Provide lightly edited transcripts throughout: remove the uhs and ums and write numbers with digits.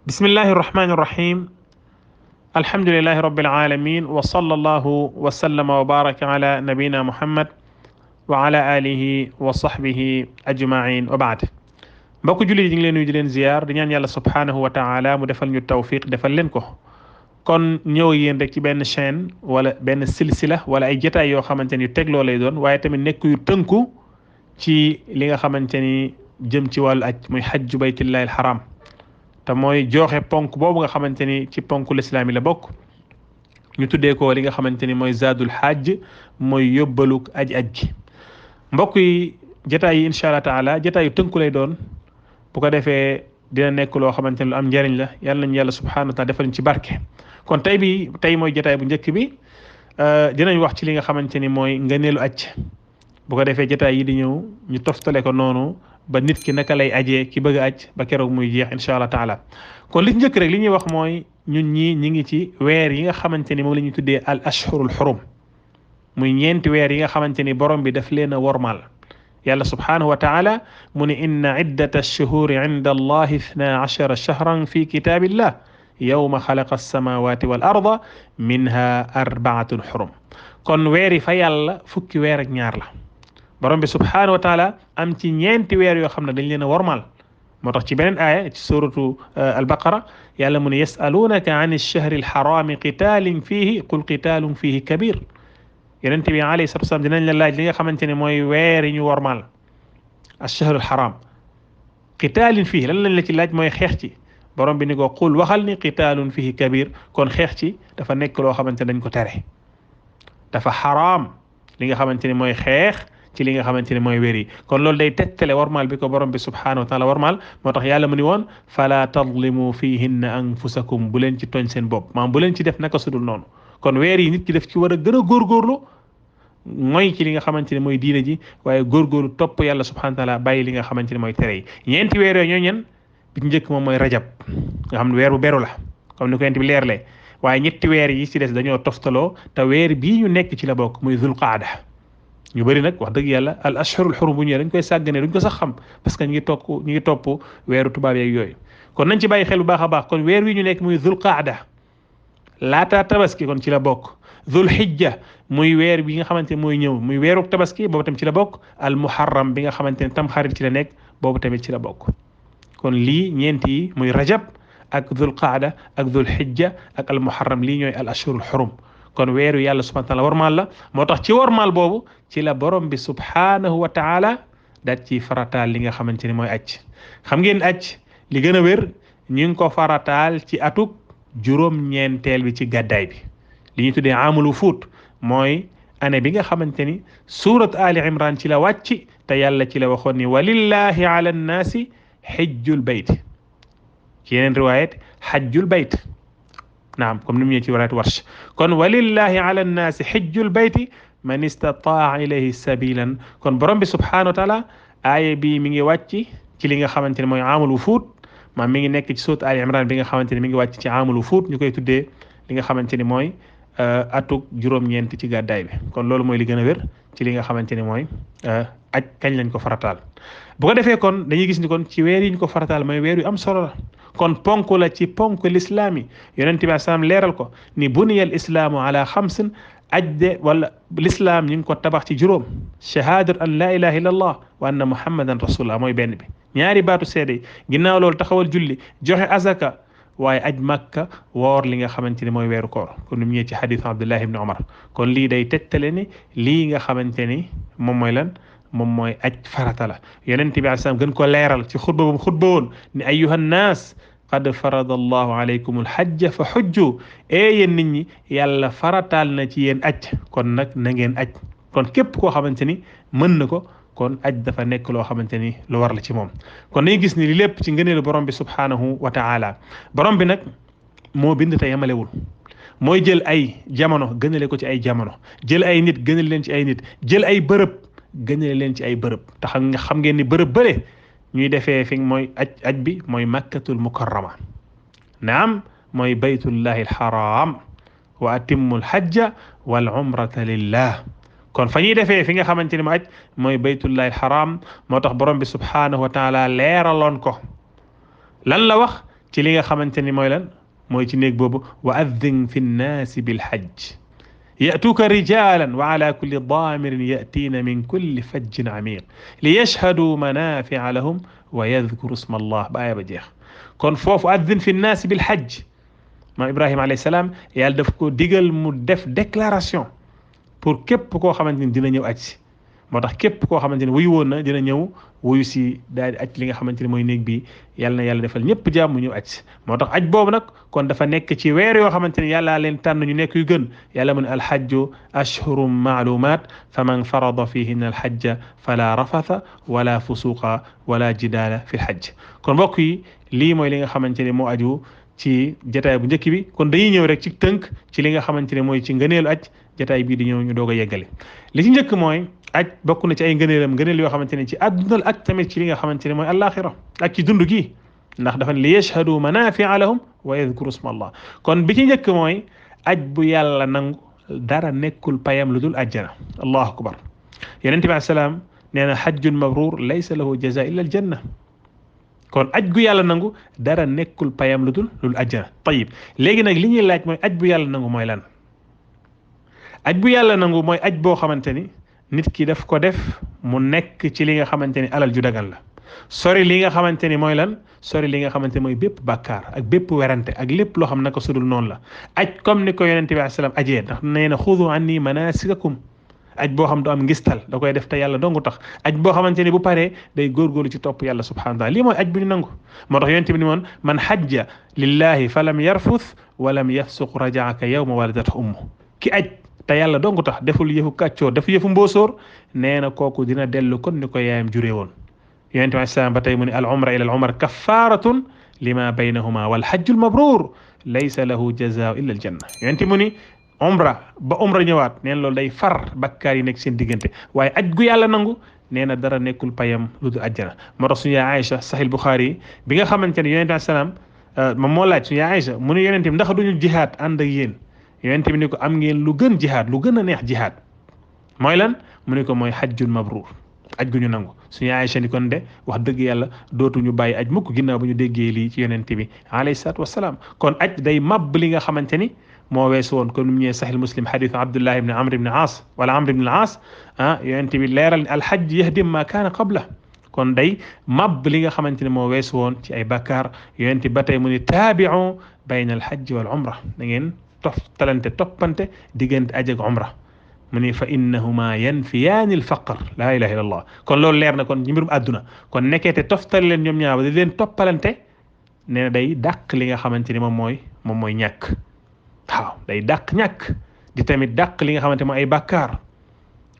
bismillahi irrahmani irrahim alhamdulilahi rabbil alamin wa sallallahu wa sallama wa baraka ala nabina muhammad wa ala alihi wa sahbihi ajmain wa baad mbokk jullit yi ngi leen nuyu di leen ziyaar di ñaan yàlla subhanahu wa taala mu defal ñu tawfiq defal leen ko kon ñëw yéen rek ci benn chaîne wala benn silsila wala ay jotaay yoo xamante ni yu tegloo lay doon waaye tamit nekk yu tënku ci li nga xamante ni jëm ci wàllu aj muy hajju baytillahi alharam te mooy joxe ponk boobu nga xamante ni ci ponk lislaam yi la bokk ñu tuddee ko li nga xamante ni mooy zaadul hajj mooy yóbbaluk aj gi mbokk yi jotaay yi incha allah taala jotaay yu tënku lay doon bu ko defee dina nekk loo xamante ni lu am njariñ la yàlla nañu yàlla subhanahu wa taala defal ñu ci barke kon tey mooy jotaay bu njëkk bi dinañ wax ci li nga xamante ni mooy ngëneelu aj bu ko defee jotaay yi di ñëw ñu toftale ko noonu ba nit ki naka lay ajee ki bëgg a aj ba keroog muy jeex incha allah taala kon li njëkk rek li ñuy wax mooy ñun ñi ngi ci weer yi nga xamante ni moom la ñuy tuddee al ashhurul xurum muy ñeenti weer yi nga xamante ni borom bi daf leen a wormaal yàlla subhanahu wa taala mu ne inna iddata ash-shuhuri inda allahi 12 shahran fi kitabillah yawma xalaqa as-samawati wal arda minha 4 xurum kon weer yi fa yàlla fukki weer ak ñaar la borom bi subhanahu wa taala am ci ñeenti weer yoo xam ne dañ leen a wormaal moo tax ci beneen aaya ci suratu albaqara yàlla mu ne yasalunaka an ash-shahri al-harami qitaalin fihi qul qitaalun fihi kabir yonent bi alayhi salatu wasalam dinañ la laaj li nga xamante ne mooy weer yi ñu wormaal ash-shahru al-haram qitaalin fihi lan lañ la ci laaj mooy xeex ci borom bi ni ko qul waxal ni qitaalun fihi kabir kon xeex ci dafa nekk loo xamante ne dañ ko tere dafa xaraam li nga xamante ne mooy xeex ci li nga xamante ne mooy weer yi kon loolu day tegtale warmaal bi ko borom bi subhanahu wa taala warmaal moo tax yàlla mu ni woon fala tadlimu fihinna anfusakum bu leen ci tooñ seen bopp maanaam bu leen ci def naka sudul noonu kon weer yi nit ki def ci war a gën a góorgóorlu mooy ci li nga xamante ne mooy diina ji waaye góorgóorlu topp yàlla subhanahu wa taala bàyyi li nga xamante ne mooy tere yi ñeenti weer yooyu ñoo ñen bi ci njëkk moom mooy rajab nga xam ne weer bu beru la comme ni ko yent bi leerlee waaye ñetti weer yi ci des dañoo toftaloo te weer bii ñu nekk ci la bokk muy zul qaada ñu bëri nag wax dëgg yàlla al ashhurul xurum bu ñëwee dañ koy sàggane duñ ko sax xam parce que ñu ngi topp weeru tubaab yeeg yooyu kon nañ ci bàyyi xel bu baax a baax kon weer wi ñu nekk muy zul qaada laataa tabaski kon ci la bokk zul hijja muy weer bi nga xamante ne mooy ñëw muy weeru tabaski boobu tamit ci la bokk al muharram bi nga xamante ne tam xarit ci la nekk boobu tamit ci la bokk kon lii ñeenti yi muy rajab ak zul qaada ak zul hijja ak al muharram lii ñooy al ashhurul xurum kon weeru yàlla subhanahu wa taala warmaal la moo tax ci warmaal boobu ci la borom bi subhanahu wa taala daat ci farataal li nga xamante ni mooy aj xam ngeen aj li gën a wér ñu ngi ko farataal ci atuk juróom-ñeenteel bi ci gàddaay bi li ñu tuddee amul wufuut mooy année bi nga xamante ni surat ali imran ci la wàcc te yàlla ci la waxoon ni walillahi ala nnaasi xijjul bayt ci yeneen riwaayat xajjul bayt naam comme ni mu ñëwee ci waraat warsh kon walillahi ala nnaasi xijjul bayti man istataa ilayhi sabilan kon borom bi subhanahu wa taala aaya bi mi ngi wàcc ci li nga xamante ne mooy amul wufuut maam mi ngi nekk ci suut Ali Imran bi nga xamante ne mi ngi wàcc ci amul wufuut ñu koy tuddee li nga xamante ni mooy atuk juróom-ñeent ci gàddaay bi kon loolu mooy li gën a wér ci li nga xamante ni mooy aj kañ lañ ko farataal bu ko defee kon dañuy gis ni kon ci weer yi ñu ko farataal mooy weer yu am solo la kon ponk la ci ponk lislaam yi yonent bi salaam leeral ko ni buniyal islaamu ala xamsin ajde wala lislaam ñu ngi ko tabax ci juróom shahadat an la ilaha illa allah wa anna muhammadan rasulullah mooy benn bi ñaari baatu seede ginnaaw loolu taxawal julli joxe azaka waaye aj makka woor li nga xamante ni mooy weeru koor kon nu mu ñëwee ci xadiisu abdullah ibn umar kon lii day tegtale ni lii nga xamante ni moom mooy lan moom mooy aj farata la yonent bi salaam gën ko leeral ci xutba bu xutba woon ni ayyuha nnaas qad farada allahu alaykum alhajja fa xujju yéen nit ñi yàlla farataal na ci yéen aj kon nag na ngeen aj kon képp koo xamante ni mën na ko kon aj dafa nekk loo xamante ni lu war la ci moom kon dañuy gis ni li lépp ci ngëneelu borom bi subhanahu wa taala borom bi nag moo bind te yamalewul mooy jël ay jamono gënale ko ci ay jamono jël ay nit gënale leen ci ay nit jël ay bërëb gënale leen ci ay bërëb te xam ngeen ni bërëb bële ñuy defee fi mooy aj bi mooy makkatul mukarrama naam mooy baytullahi alharam wa atimmu alhajja wal umrata lillah kon fa ñuy defee fi nga xamante ni mu aj mooy baytullahi alharam moo tax borom bi subhanahu wa taala leeraloon ko lan la wax ci li nga xamante ni mooy lan mooy ci néeg boobu wa addin fi nnaasi bilhajj yatuuka rijalan wa ala kulli daamirin yatiina min kulli fajjin amiq li yashhadu manafia lahum wa yadkuru sma allah ba aaya ba jeex kon foofu addin fi nnaasi bilhajj maam Ibrahima alayhi salaam yàlla daf ko digal mu def déclaration pour képp koo xamante ni dina ñëw aj si moo tax képp koo xamante ni wuyu woon na dina ñëw wuyu si daal di aj li nga xamante ni mooy néeg bi yàlla na yàlla defal ñëpp jàmm mu ñëw aj si moo tax aj boobu nag kon dafa nekk ci weer yoo xamante ni yàlla leen tànn ñu nekk yu gën yàlla mu ne alhajju ashhurum maalumat faman farada fihinna alhajja fala rafatha wala fusuqa wala jidaala fi lhajj kon mbokk yi lii mooy li nga xamante ni moo aju ci jataay bu njëkk bi kon dañuy ñëw rek ci tënk ci li nga xamante ne mooy ci ngëneelu aj jataay bii di ñëw ñu doog a yeggale li ci njëkk mooy aj bokk na ci ay ngëneel yoo xamante ne ci àdduna ak tamit ci li nga xamante ne mooy alaxira ak ci dund gi ndax dafa ne li yashhadu manafia lahum wa yadkuru sma allah kon bi ci njëkk mooy aj bu yàlla nangu dara nekkul payam lu dul ajjana allahu akbar yonente bi salaam nee na hajjun mabrur laysa lahu jaza illa aljanna kon aj gu yàlla nangu dara nekkul payam lu dul ajjana tayib léegi nag li ñuy laaj mooy aj bu yàlla nangu mooy lan aj bu yàlla nangu mooy aj boo xamante ni nit ki daf ko def mu nekk ci li nga xamante ni alal ju dagan la sori li nga xamante ni mooy lan sori li nga xamante ni mooy bépp bàkkaar ak bépp werante ak lépp loo xam naka sudul noonu la aj comme ni ko yonente bi alayhi salaam ajee ndax nee na xudu anni manasikakum aj boo xam du am ngistal da koy def te yàlla dongu tax aj boo xamante ni bu paree day góorgóorlu ci topp yàlla subhanahu wa taala lii mooy aj bu ñu nangu moo tax yonente bi ni moon man hajja lillahi falam yarfuth walam yafsuq rajaaka yawma waladat ummu ki aj te yàlla dongu tax deful yëfu kàccoor def yëfu mbóosóor nee na kooku dina dellu kon ni ko yaayam juree woon yonente bi salaam ba tey mu ne al umra ila al umra kaffaratun lima baynahuma wal hajjul mabrur laysa lahu jazaa illa al janna yonente mu ni umra ba umra ñëwaat neen loolu day far bakkaar yi nekk seen diggante waaye aj gu yàlla nangu nee na dara nekkul payam lu dul ajjana moo tax suñu yaay Aïcha sahih Bukhari bi nga xamante ne yonente bi salaam moom moo laaj suñu yaay Aïcha mu ne yonente bi ndax duñu jihaad ànd ak yéen yonente bi ni ko am ngeen lu gën jihaad lu gën a neex jihaad mooy lan mu ne ko mooy hajjun mabrur aj gu ñu nangu suñu Aïcha ni kon de wax dëgg yàlla dootuñu bàyyi aj mukk ginnaaw bu ñu déggee lii ci yonente bi alayhi salaatu wasalaam kon aj day màbb li nga xamante ni moo weesu woon comme ni mu ñëwee sahih muslim hadith Abdullah ibn Amr ibn Aas wala Amr ibn al-Aas yonente bi leeral ni alhajj yahdim ma kaana qabla kon day màbb li nga xamante ne moo weesu woon ci ay bakkaar yonente ba tey mu ni taabi'u bayna alhajj wal umra da ngeen toppante diggante aj ak umra mu ni fa innahuma yanfiyaani alfaqr la ilaha illa allah kon loolu leer na kon ci mbirum àdduna kon nekkeete toftale leen ñoom ñaar di leen toppalante nee na day dàq li nga xamante ni moom mooy ñàkk waaw day dàq ñàkk di tamit dàq li nga xamante mooy ay bàkkaar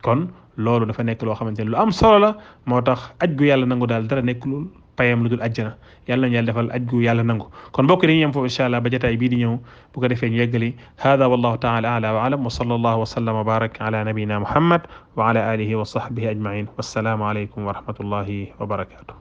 kon loolu dafa nekk loo xamante ni lu am solo la moo tax aj gu yàlla nangu daal dara nekk lu payam lu dul ajjana yàlla nañu yàlla defal aj gu yàlla nangu kon mbokk dañuy yem foofu incha allah ba jotaay bii di ñëw bu ko defee ñu yeggali hada wallahu taala ala wa alam wa sallallahu wa sallam wa barak ala nabiyina muhammad wa ala alihi wa sahbihi ajmain wassalaamu alaykum wa rahmatullahi wa barakatuh